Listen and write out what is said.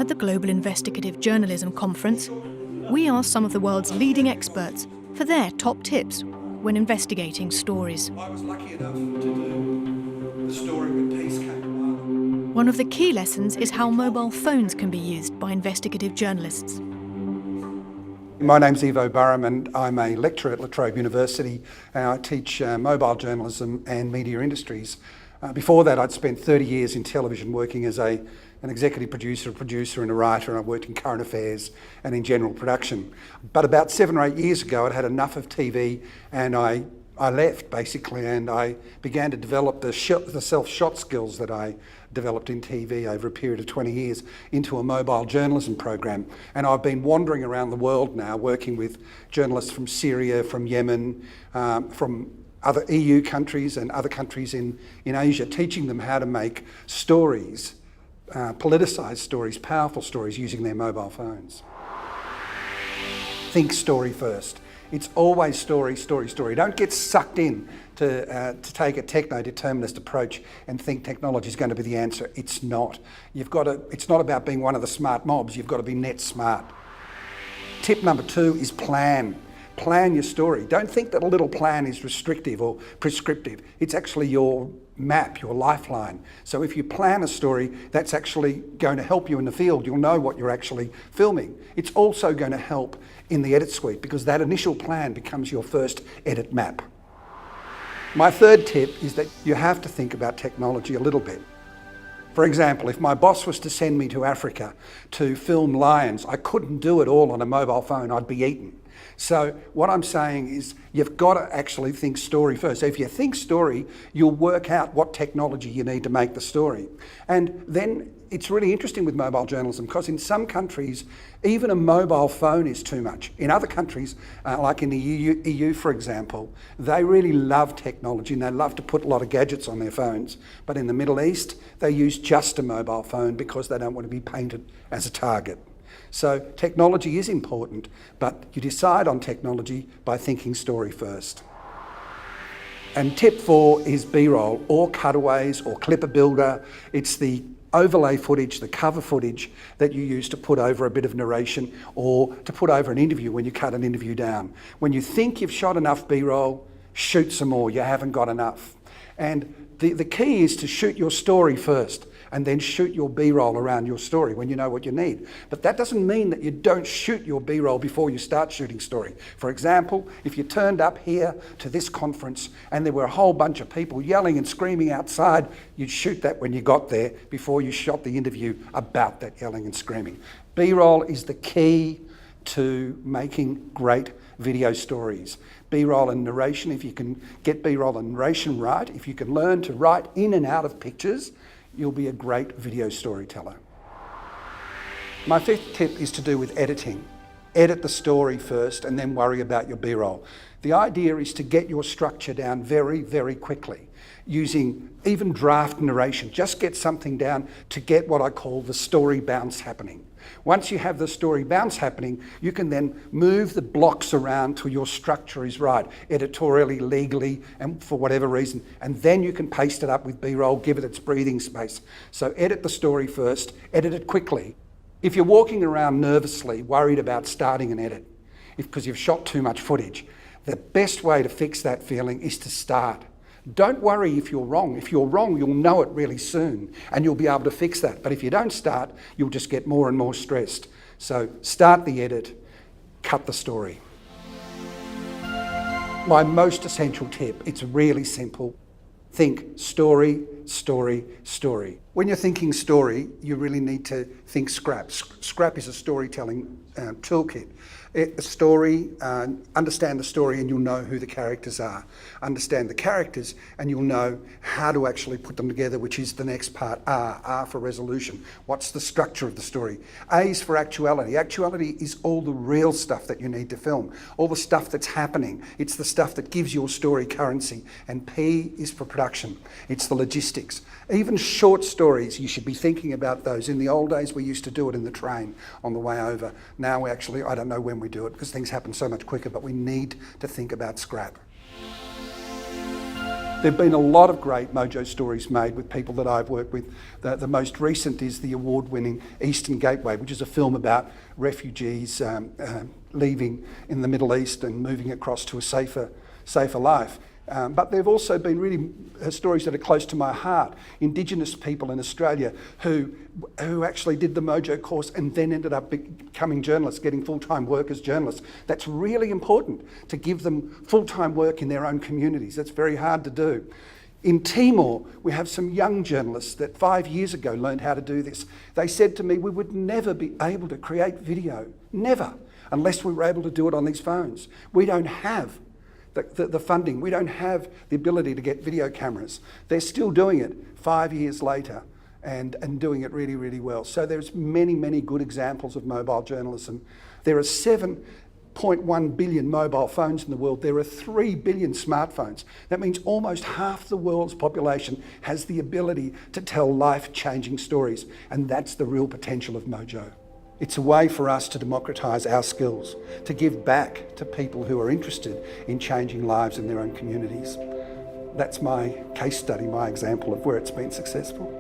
At the Global Investigative Journalism Conference, we asked some of the world's leading experts for their top tips when investigating stories. I was lucky enough to do the story when peace came along. One of the key lessons is how mobile phones can be used by investigative journalists. My name's Ivo Burum and I'm a lecturer at La Trobe University and I teach mobile journalism and media industries. Before that, I'd spent 30 years in television working as an executive producer and a writer, and I worked in current affairs and in general production. But about 7 or 8 years ago, I'd had enough of TV and I left basically, and I began to develop the self-shot skills that I developed in TV over a period of 20 years into a mobile journalism program. And I've been wandering around the world now working with journalists from Syria, from Yemen, from other EU countries and other countries in Asia, teaching them how to make stories, politicised stories, powerful stories using their mobile phones. Think story first. It's always story, story, story. Don't get sucked in to take a techno-determinist approach and think technology is going to be the answer. It's not. It's not about being one of the smart mobs. You've got to be net smart. Tip number 2 is plan. Plan your story. Don't think that a little plan is restrictive or prescriptive. It's actually your map, your lifeline. So if you plan a story, that's actually going to help you in the field. You'll know what you're actually filming. It's also going to help in the edit suite because that initial plan becomes your first edit map. My third tip is that you have to think about technology a little bit. For example, if my boss was to send me to Africa to film lions, I couldn't do it all on a mobile phone. I'd be eaten. So what I'm saying is you've got to actually think story first. So if you think story, you'll work out what technology you need to make the story. And then it's really interesting with mobile journalism because in some countries, even a mobile phone is too much. In other countries, like in the EU, for example, they really love technology and they love to put a lot of gadgets on their phones. But in the Middle East, they use just a mobile phone because they don't want to be painted as a target. So technology is important, but you decide on technology by thinking story first. And tip 4 is B-roll or cutaways or clipper builder. It's the overlay footage, the cover footage that you use to put over a bit of narration or to put over an interview when you cut an interview down. When you think you've shot enough B-roll, shoot some more. You haven't got enough. And the key is to shoot your story first and then shoot your B-roll around your story when you know what you need. But that doesn't mean that you don't shoot your B-roll before you start shooting story. For example, if you turned up here to this conference and there were a whole bunch of people yelling and screaming outside, you'd shoot that when you got there before you shot the interview about that yelling and screaming. B-roll is the key to making great video stories. B-roll and narration, if you can get B-roll and narration right, if you can learn to write in and out of pictures, you'll be a great video storyteller. My 5th tip is to do with editing. Edit the story first and then worry about your B-roll. The idea is to get your structure down very, very quickly using even draft narration. Just get something down to get what I call the story bounce happening. Once you have the story bounce happening, you can then move the blocks around till your structure is right, editorially, legally, and for whatever reason. And then you can paste it up with B-roll, give it its breathing space. So edit the story first, edit it quickly. If you're walking around nervously, worried about starting an edit, because you've shot too much footage, the best way to fix that feeling is to start. Don't worry if you're wrong. If you're wrong, you'll know it really soon and you'll be able to fix that. But if you don't start, you'll just get more and more stressed. So start the edit, cut the story. My most essential tip, it's really simple. Think story, story, story. When you're thinking story, you really need to think scrap. Scrap is a storytelling toolkit. Understand the story and you'll know who the characters are. Understand the characters and you'll know how to actually put them together, which is the next part. R for resolution. What's the structure of the story? A is for actuality. Actuality is all the real stuff that you need to film, all the stuff that's happening. It's the stuff that gives your story currency. And P is for production. It's the logistics. Even short stories, you should be thinking about those. In the old days, we used to do it in the train on the way over. Now we actually, I don't know when we do it because things happen so much quicker, but we need to think about scrap. There have been a lot of great Mojo stories made with people that I've worked with. The most recent is the award-winning Eastern Gateway, which is a film about refugees leaving in the Middle East and moving across to a safer life. But there have also been really stories that are close to my heart. Indigenous people in Australia who actually did the Mojo course and then ended up becoming journalists, getting full-time work as journalists. That's really important, to give them full-time work in their own communities. That's very hard to do. In Timor, we have some young journalists that 5 years ago learned how to do this. They said to me, we would never be able to create video, never, unless we were able to do it on these phones. We don't have the funding. We don't have the ability to get video cameras. They're still doing it 5 years later and doing it really, really well. So there's many, many good examples of mobile journalism. There are 7.1 billion mobile phones in the world. There are 3 billion smartphones. That means almost half the world's population has the ability to tell life-changing stories, and that's the real potential of Mojo. It's a way for us to democratise our skills, to give back to people who are interested in changing lives in their own communities. That's my case study, my example of where it's been successful.